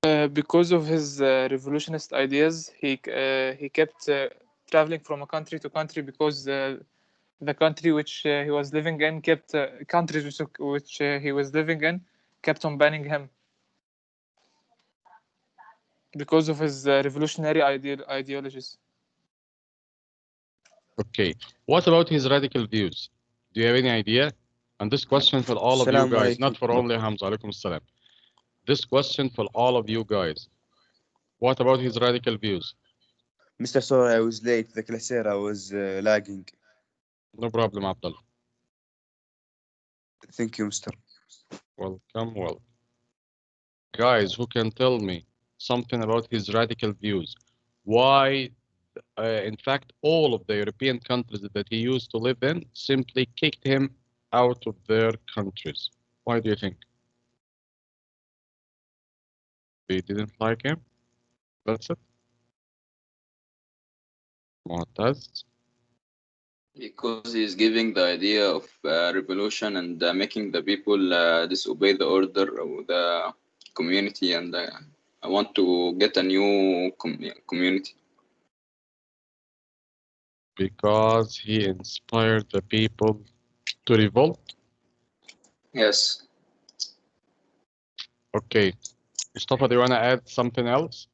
Because of his revolutionist ideas, he kept traveling from a country to country because the country which he was living in kept countries which he was living in kept on banning him because of his revolutionary ideologies. Okay. What about his radical views? Do you have any idea? And this question for all of you Assalamu guys, not alaikum. for only Hamza. Alaikum salam. This question for all of you guys. What about his radical views? Mr. Sorry, I was late. The Clasera was lagging. No problem, Abdul. Thank you, Mr. Welcome, well. Guys, who can tell me something about his radical views? Why, in fact, all of the European countries that he used to live in simply kicked him out of their countries. Why do you think? They didn't like him? That's it? Mu'taz? Because he's giving the idea of revolution and making the people disobey the order of the community, and I want to get a new community. Because he inspired the people to revolt? Yes. Okay. Mustafa, do you want to add something else?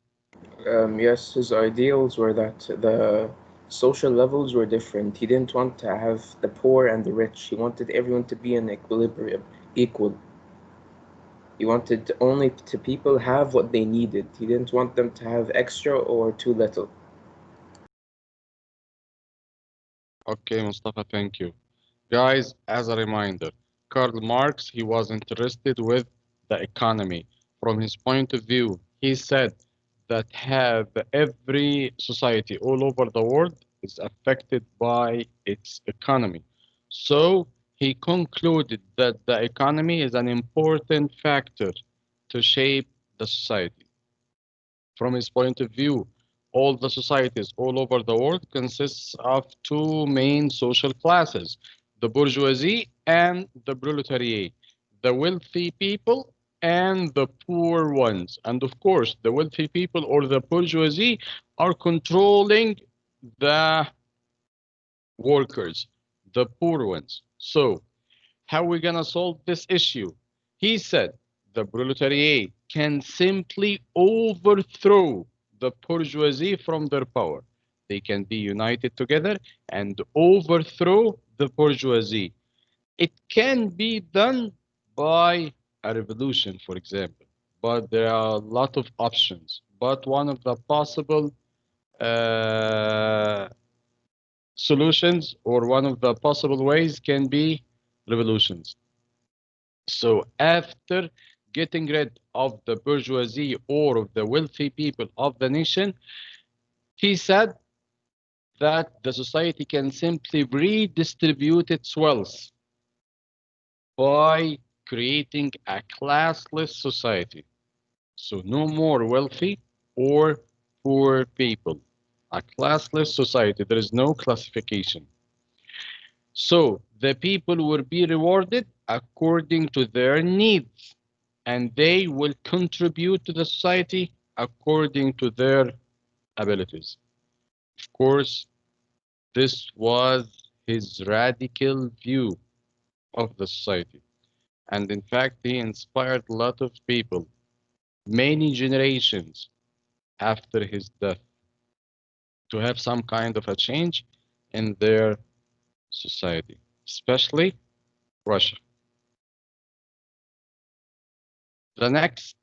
Yes, his ideals were that the social levels were different. He didn't want to have the poor and the rich. He wanted everyone to be in equilibrium, equal. He wanted only to people have what they needed. He didn't want them to have extra or too little. Okay, Mustafa, thank you. Guys, as a reminder, Karl Marx, he was interested with the economy. From his point of view, he said that have every society all over the world is affected by its economy. So he concluded that the economy is an important factor to shape the society. From his point of view, all the societies all over the world consists of two main social classes, the bourgeoisie and the proletariat, the wealthy people and the poor ones. And of course, the wealthy people or the bourgeoisie are controlling the workers, the poor ones. So how are we going to solve this issue? He said the proletariat can simply overthrow the bourgeoisie from their power. They can be united together and overthrow the bourgeoisie. It can be done by a revolution, for example, but there are a lot of options. But one of the possible uh, solutions or one of the possible ways can be revolutions. So after getting rid of the bourgeoisie or of the wealthy people of the nation, he said that the society can simply redistribute its wealth by creating a classless society. So no more wealthy or poor people. A classless society. There is no classification. So the people will be rewarded according to their needs, and they will contribute to the society according to their abilities. Of course, this was his radical view of the society. And in fact, he inspired a lot of people, many generations after his death, to have some kind of a change in their society, especially Russia. The next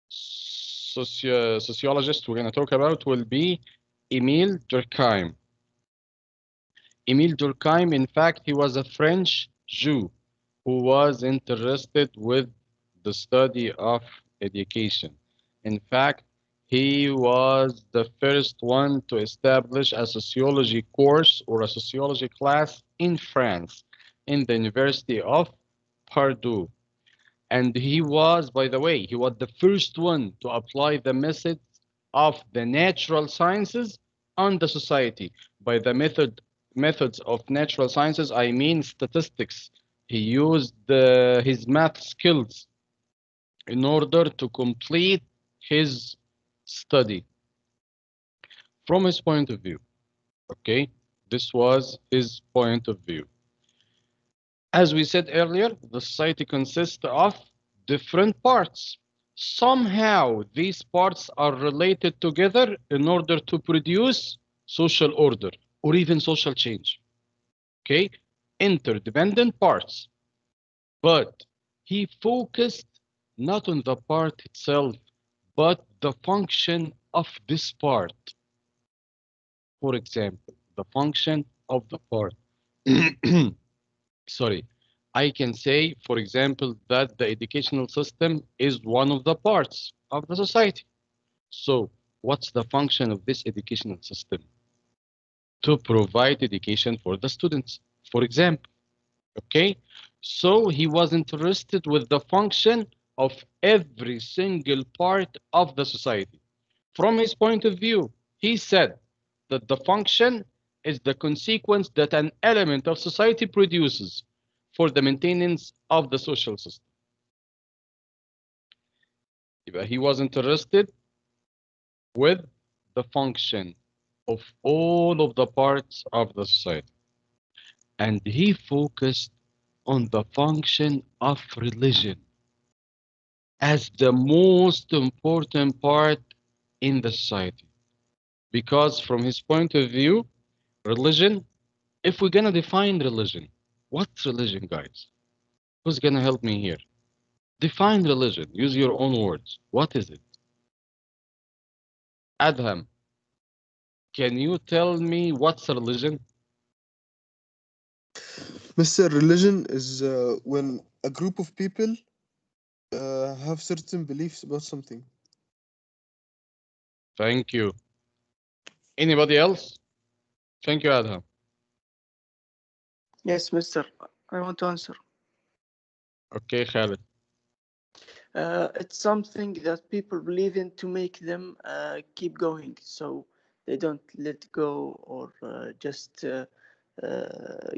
sociologist we're going to talk about will be Emile Durkheim. Emile Durkheim, in fact, he was a French Jew who was interested with the study of education. In fact, he was the first one to establish a sociology course or a sociology class in France in the University of Purdue. And he was, by the way, he was the first one to apply the methods of the natural sciences on the society. By the methods of natural sciences, I mean statistics. He used his math skills in order to complete his study from his point of view. Okay, this was his point of view. As we said earlier, the society consists of different parts. Somehow these parts are related together in order to produce social order or even social change. Okay, interdependent parts. But he focused not on the part itself, but the function of this part. For example, the function of the part. Sorry, I can say, for example, that the educational system is one of the parts of the society. So, what's the function of this educational system? To provide education for the students, for example. Okay, so he was interested with the function of every single part of the society. From his point of view, he said that the function is the consequence that an element of society produces for the maintenance of the social system. He was interested with the function of all of the parts of the society. And he focused on the function of religion as the most important part in the society. Because from his point of view, religion, if we're gonna define religion, what's religion, guys? Who's gonna help me here? Define religion. Use your own words. What is it? Adham, can you tell me what's a religion? Mr. Religion is when a group of people have certain beliefs about something. Thank you. Anybody else? Thank you, Adham. Yes, mister. I want to answer. Okay, Khaled. It's something that people believe in to make them keep going, so they don't let go or just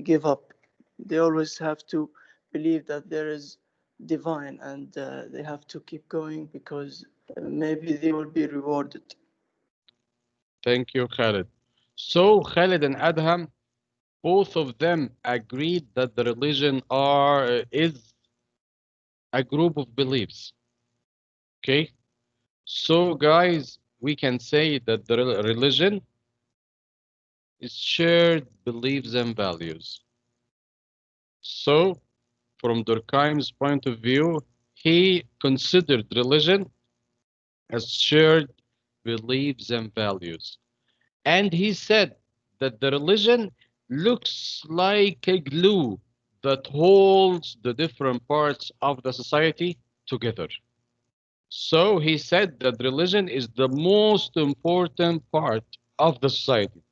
give up. They always have to believe that there is divine, and they have to keep going because maybe they will be rewarded. Thank you, Khaled. So Khaled and Adham, both of them agreed that the religion is a group of beliefs. Okay, so guys, we can say that the religion is shared beliefs and values. So from Durkheim's point of view, he considered religion as shared beliefs and values. And he said that the religion looks like a glue that holds the different parts of the society together. So he said that religion is the most important part of the society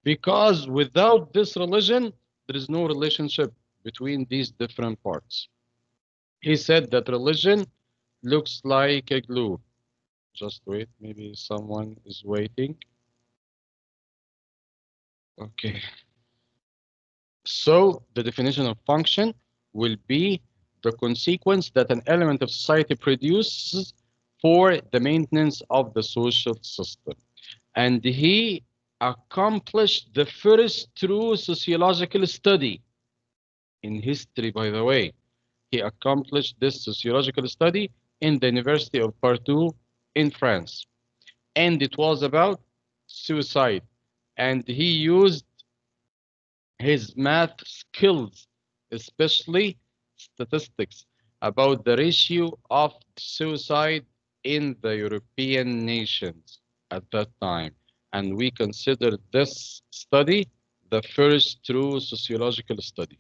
because without this religion, there is no relationship between these different parts. He said that religion looks like a glue. Just wait, maybe someone is waiting. Okay. So the definition of function will be the consequence that an element of society produces for the maintenance of the social system. And he accomplished the first true sociological study in history, by the way. He accomplished this sociological study in the University of Porto in France. And it was about suicide. And he used his math skills, especially statistics, about the ratio of suicide in the European nations at that time. And we consider this study the first true sociological study.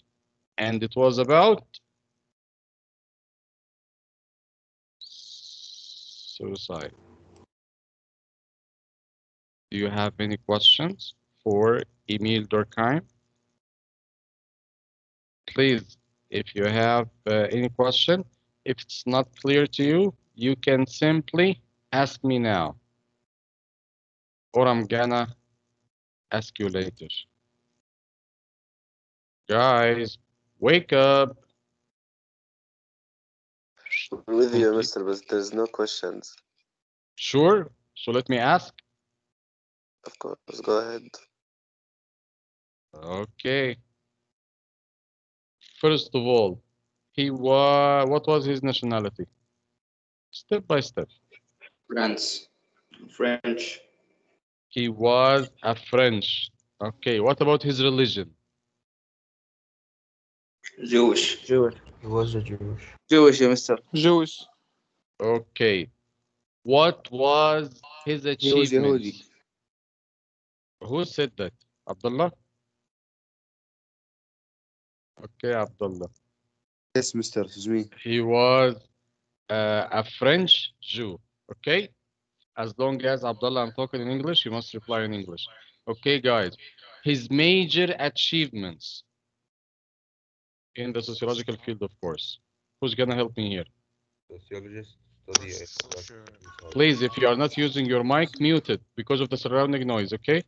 And it was about suicide. Do you have any questions for Emile Durkheim? Please, if you have any question, if it's not clear to you, you can simply ask me now, or I'm gonna ask you later. Guys, wake up. I'm with you, Complete. mister, but there's no questions. Sure. So let me ask. Of course, go ahead. Okay. First of all, what was his nationality? Step by step. France, French, He was a French. Okay. What about his religion? Jewish, Jewish. He was a Jewish. Jewish, yeah, mister. Jewish. Okay. What was his He was achievements? Yehudi. Who said that? Abdullah? Okay, Abdullah. Yes, mister, it's me. He was a French Jew. Okay? As long as Abdullah, I'm talking in English, you must reply in English. Okay, guys. His major achievements in the sociological field, of course. Who's gonna help me here? Sociologist study a Sure. Please, if you are not using your mic, mute it because of the surrounding noise, okay?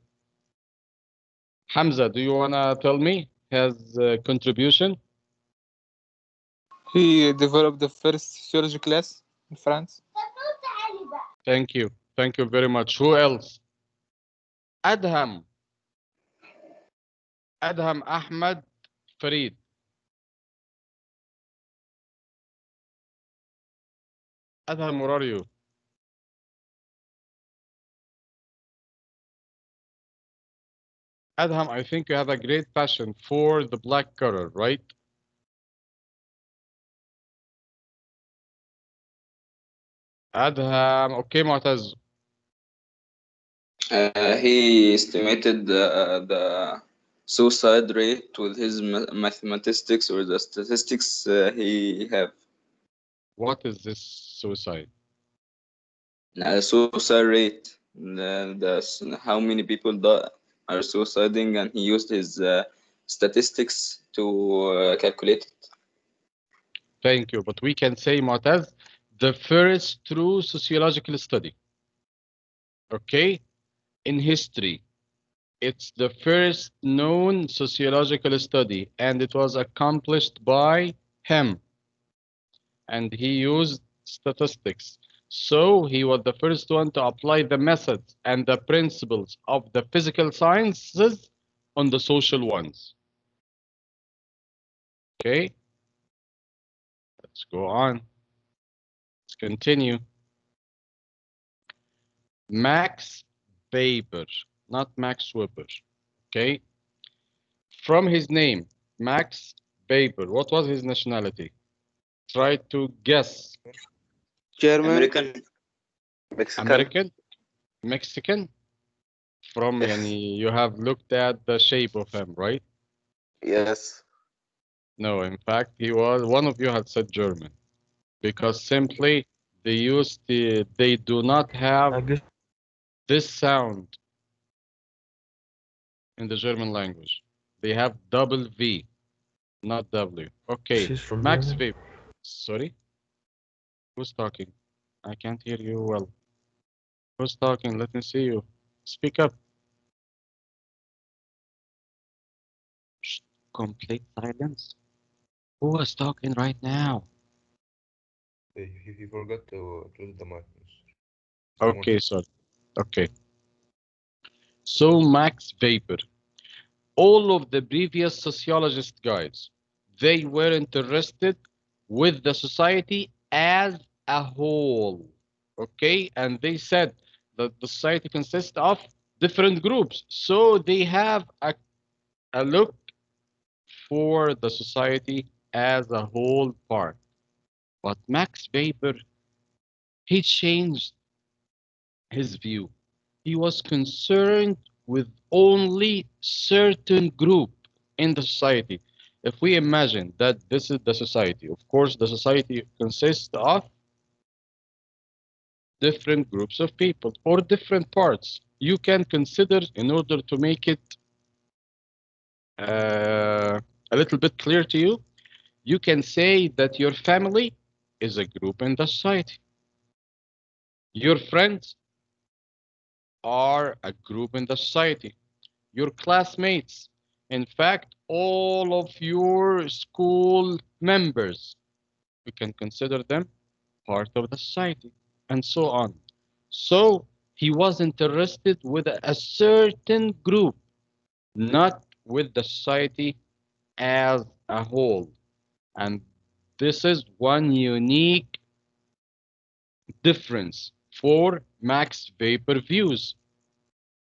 Hamza, do you wanna tell me his contribution? He developed the first sociology class in France. Thank you. Thank you very much. Who else? Adham. Adham Ahmad Farid. Adham, where are you? Adham, I think you have a great passion for the black color, right? Adham, okay, Mu'taz. he estimated the suicide rate with his mathematics or the statistics he have. What is this suicide? Suicide rate, how many people are suiciding, and he used his statistics to calculate it. Thank you. But we can say, Mu'taz, the first true sociological study, okay, in history. It's the first known sociological study, and it was accomplished by him. And he used statistics. So he was the first one to apply the methods and the principles of the physical sciences on the social ones. Okay, let's go on. Let's continue. Max Weber, not Max Weber. Okay, from his name, Max Weber, what was his nationality? Try to guess. German. American, Mexican. American? Mexican? From, Yes. yani, you have looked at the shape of him, right? Yes. No, in fact, he was, one of you had said German. Because simply, they do not I have guess this sound in the German language. They have double V, not W. Okay, she's from Max Germany. Weber. Sorry? Who's talking? I can't hear you well. Who's talking? Let me see you. Speak up. Shh, complete silence. Who was talking right now? He forgot to close the mic. Okay, sorry. Okay. So Max Weber, all of the previous sociologist guys, they were interested with the society as a whole. Okay, and they said that the society consists of different groups. So they have a look for the society as a whole part. But Max Weber, he changed his view. He was concerned with only certain group in the society. If we imagine that this is the society, of course, the society consists of different groups of people or different parts. You can consider, in order to make it a little bit clear to you, you can say that your family is a group in the society. Your friends are a group in the society. Your classmates, in fact, all of your school members, you can consider them part of the society, and so on. So he was interested with a certain group, not with the society as a whole. And this is one unique difference for Max Weber views,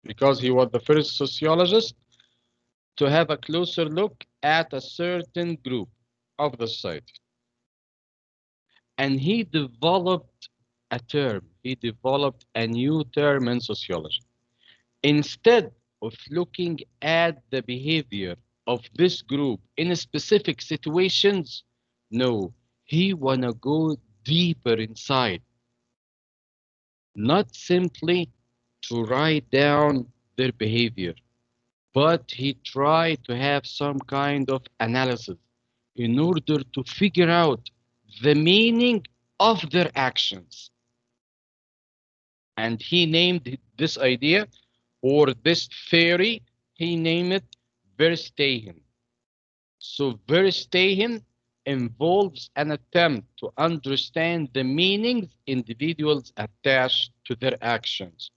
because he was the first sociologist to have a closer look at a certain group of the society. And he developed he developed a new term in sociology. Instead of looking at the behavior of this group in specific situations, no, he wanna go deeper inside, not simply to write down their behavior, but he tried to have some kind of analysis in order to figure out the meaning of their actions. And he named this idea, or this theory, he named it Verstehen. So Verstehen involves an attempt to understand the meanings individuals attach to their actions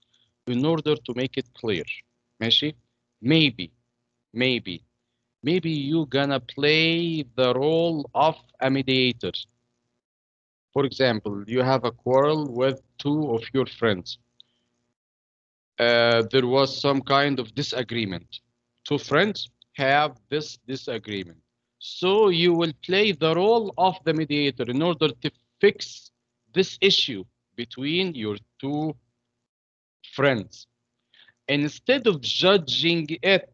in order to make it clear. ماشي? Maybe, maybe, maybe you gonna play the role of a mediator. For example, you have a quarrel with two of your friends. There was some kind of disagreement. Two friends have this disagreement. So you will play the role of the mediator in order to fix this issue between your two friends. Instead of judging it,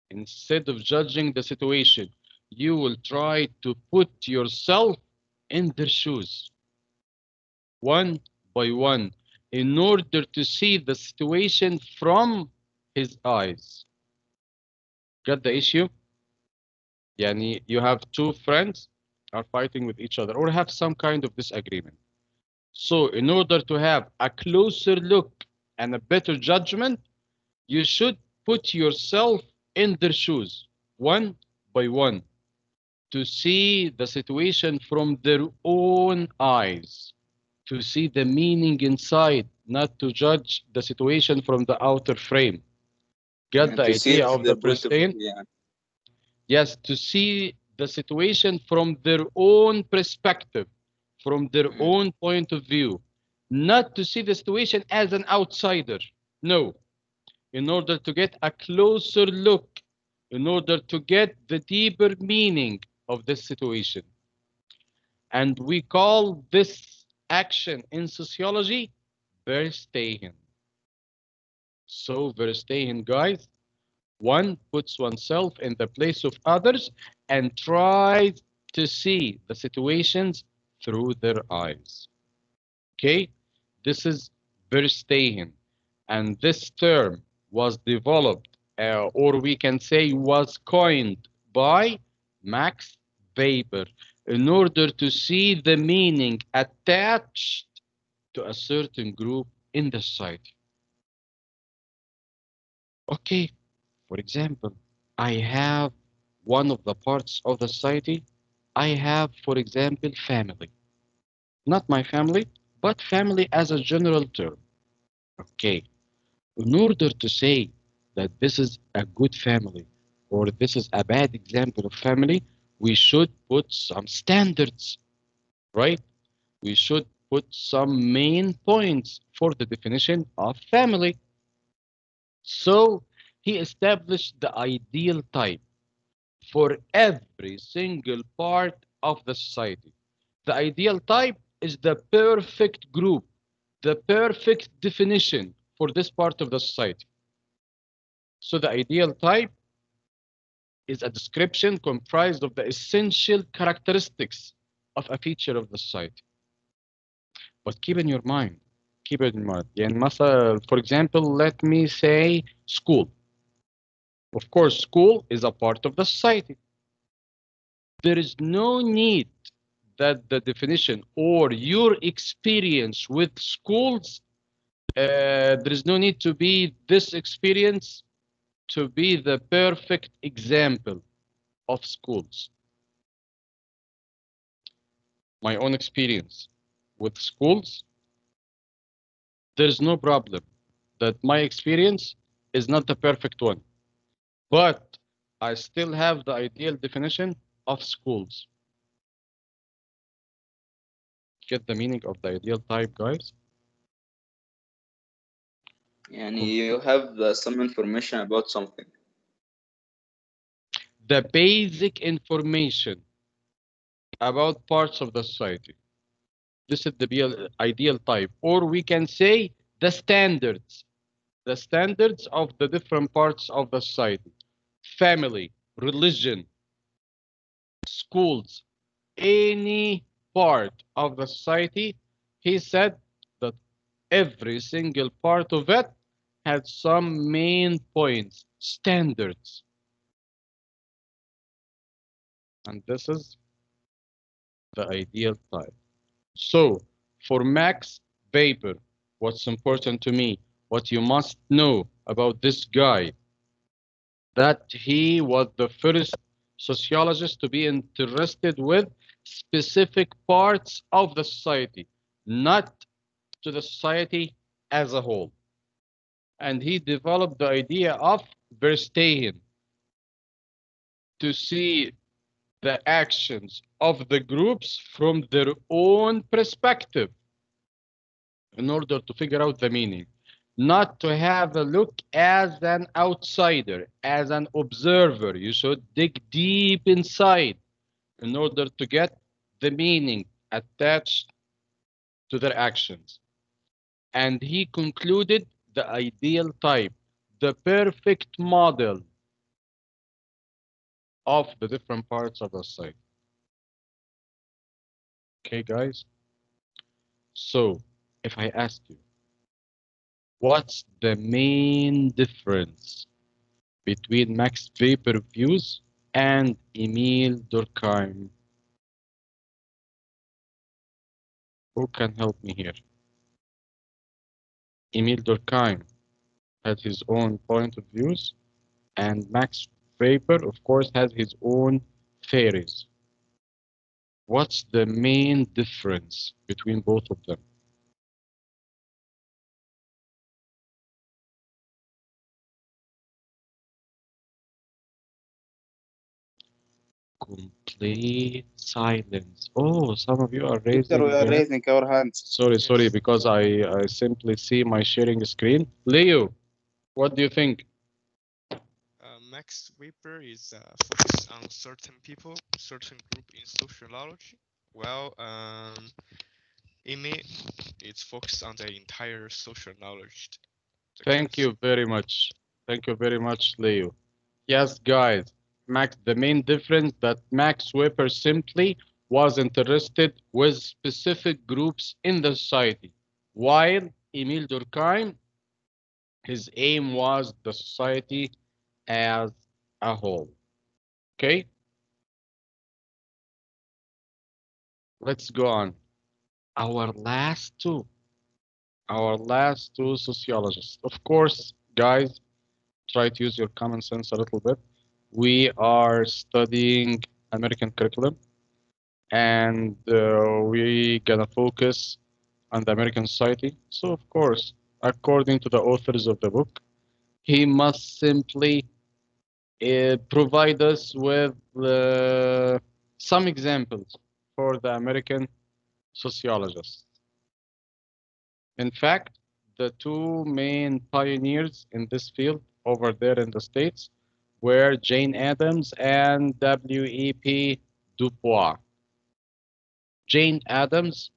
instead of judging the situation, you will try to put yourself in their shoes, one by one, in order to see the situation from his eyes. Got the issue? Yani you have two friends are fighting with each other or have some kind of disagreement. So in order to have a closer look and a better judgment, you should put yourself in their shoes, one by one, to see the situation from their own eyes, to see the meaning inside, not to judge the situation from the outer frame. Get and the to see idea it of the their point of pristine? view. Yeah. Yes, to see the situation from their own perspective, from their own point of view, not to see the situation as an outsider. No, in order to get a closer look, in order to get the deeper meaning of this situation. And we call this action in sociology Verstehen. So Verstehen, guys, one puts oneself in the place of others and tries to see the situations through their eyes. Okay, this is Verstehen, and this term was developed, or we can say was coined by Max Weber in order to see the meaning attached to a certain group in the society. Okay, for example, I have one of the parts of the society. I have, for example, family. Not my family, but family as a general term. Okay, in order to say that this is a good family or this is a bad example of family, we should put some standards, right? We should put some main points for the definition of family. So he established the ideal type for every single part of the society. The ideal type is the perfect group, the perfect definition for this part of the society. So the ideal type is a description comprised of the essential characteristics of a feature of the society. But keep in your mind, keep it in mind. يعني مثلا, for example, let me say school. Of course, school is a part of the society. There is no need that the definition or your experience with schools, there is no need to be this experience to be the perfect example of schools. My own experience with schools there's no problem that my experience is not the perfect one, but I still have the ideal definition of schools. Get the meaning of the ideal type, guys? And you have some information about something. The basic information about parts of the society. This is the ideal type, or we can say the standards of the different parts of the society: family, religion, schools, any part of the society. He said that every single part of it had some main points, standards. And this is the ideal type. So for Max Weber, what's important to me, what you must know about this guy, that he was the first sociologist to be interested with specific parts of the society, not to the society as a whole. And he developed the idea of Verstehen, to see the actions of the groups from their own perspective in order to figure out the meaning. Not to have a look as an outsider, as an observer. You should dig deep inside in order to get the meaning attached to their actions. And he concluded the ideal type, the perfect model of the different parts of the site. Okay, guys? So, if I ask you, what's the main difference between Max Weber views and Emile Durkheim? Who can help me here? Emile Durkheim had his own point of views, and Max Weber, of course, has his own theories. What's the main difference between both of them? Complete silence. Oh, some of you are raising We are hands. raising our hands. Sorry, because I simply see my sharing screen. Leo, what do you think? Max Weber is focused on certain people, certain group in sociology, while Amy is focused on the entire social knowledge. Thank you very much. Thank you very much, Leo. Yes, guys, Max, the main difference that Max Weber simply was interested with specific groups in the society, while Emile Durkheim, his aim was the society as a whole. Okay? Let's go on. Our last two sociologists. Of course, guys, try to use your common sense a little bit. We are studying American curriculum, and we gonna focus on the American society. So, of course, according to the authors of the book, he must simply provide us with some examples for the American sociologists. In fact, the two main pioneers in this field over there in the States were Jane Addams and W.E.P. Du Bois. Jane Addams,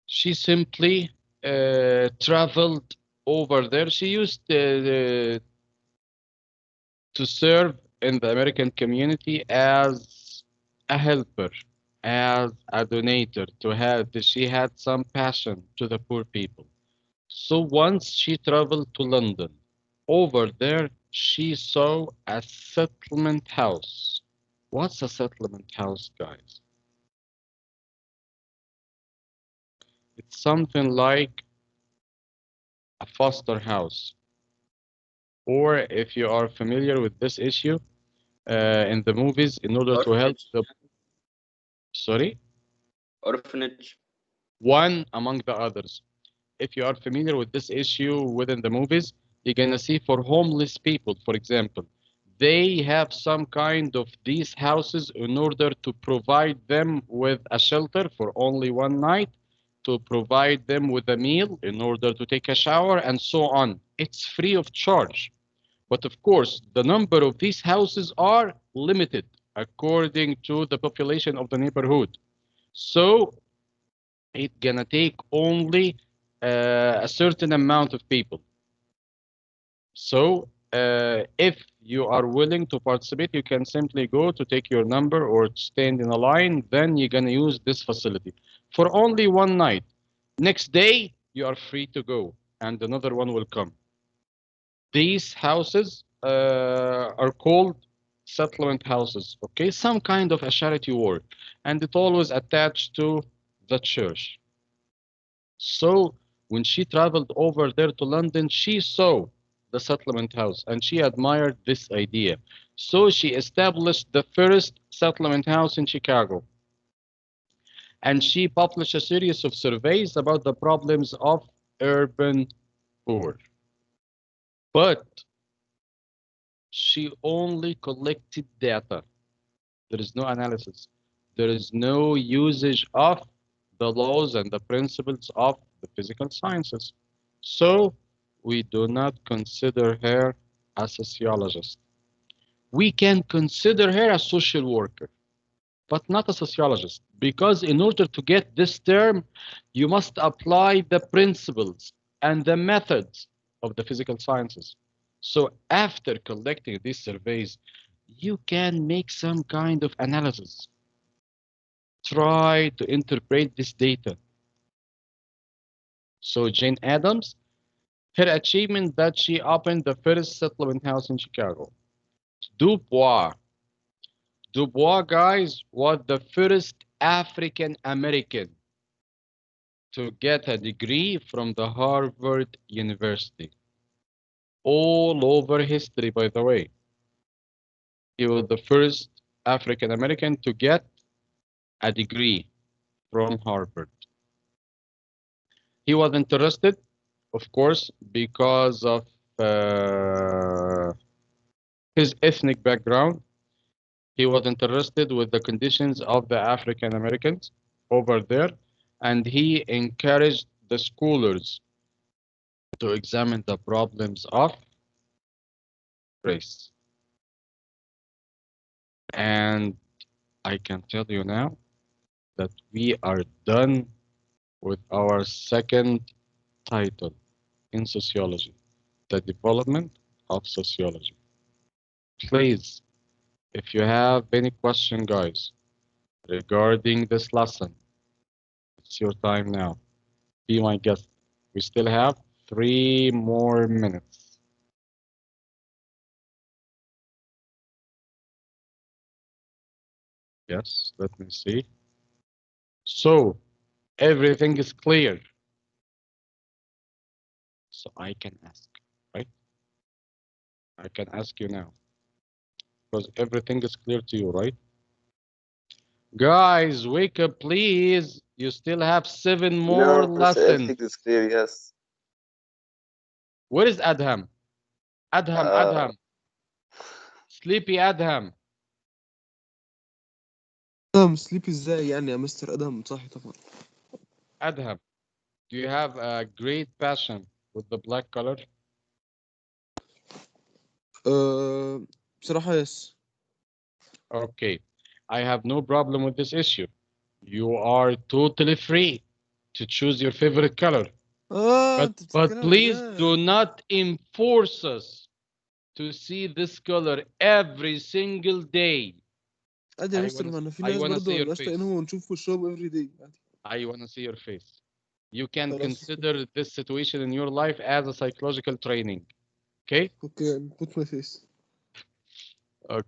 she simply traveled over there. She used to serve in the American community as a helper, as a donator, to have. She had some passion to the poor people. So once she traveled to London, over there she saw a settlement house. What's a settlement house, guys? It's something like a foster house. Or if you are familiar with this issue in the movies, in order to help the... Sorry? Orphanage. One among the others. if you are familiar with this issue within the movies, you're gonna see for homeless people, for example, they have some kind of these houses in order to provide them with a shelter for only one night, to provide them with a meal in order to take a shower, and so on. It's free of charge. But of course, the number of these houses are limited according to the population of the neighborhood. So it's gonna take only a certain amount of people. So if you are willing to participate, you can simply go to take your number or stand in a line. Then you're gonna use this facility for only one night. Next day, you are free to go, and another one will come. These houses are called settlement houses. Okay, some kind of a charity work, and it always attached to the church. So when she traveled over there to London, she saw the settlement house and she admired this idea. So she established the first settlement house in Chicago. And she published a series of surveys about the problems of urban poor. But she only collected data. There is no analysis. There is no usage of the laws and the principles of the physical sciences. So we do not consider her a sociologist. We can consider her a social worker, but not a sociologist, because in order to get this term, you must apply the principles and the methods of the physical sciences. So after collecting these surveys, you can make some kind of analysis. Try to interpret this data. So Jane Addams, her achievement that she opened the first settlement house in Chicago. Dubois. Dubois, guys, was the first African American to get a degree from the Harvard University. All over history, by the way. He was the first African American to get a degree from Harvard. He was interested, of course, because of his ethnic background. He was interested with the conditions of the African Americans over there, and he encouraged the scholars to examine the problems of race. And I can tell you now that we are done with our second title in sociology, the development of sociology. Please, if you have any question, guys, regarding this lesson, it's your time now. Be my guest. We still have 3 more minutes. Yes, let me see. So, everything is clear. So I can ask, right? I can ask you now. Because everything is clear to you, right? Guys, wake up, please. You still have 7 more No, lessons. everything is clear, yes. Where is Adham? Adham, Uh, Adham. Sleepy Adham. ادهم سليب ازاي يعني يا مستر ادهم صح طبعا. Adham, do you have a great passion with the black color? بصراحة يس. Okay, I have no problem with this issue. You are totally free to choose your favorite color. انت But بتتكلم please ازاي؟ do not enforce us to see this color every single day. عادي يا I مستر، wanna ما انا في I ناس wanna برضه see ما your بنبقاش face. طايقينهم ونشوف وشهم افري داي عادي. I wanna see your face. You can خلاص consider this situation in your life as a psychological training. Okay? اوكي put my face. Okay.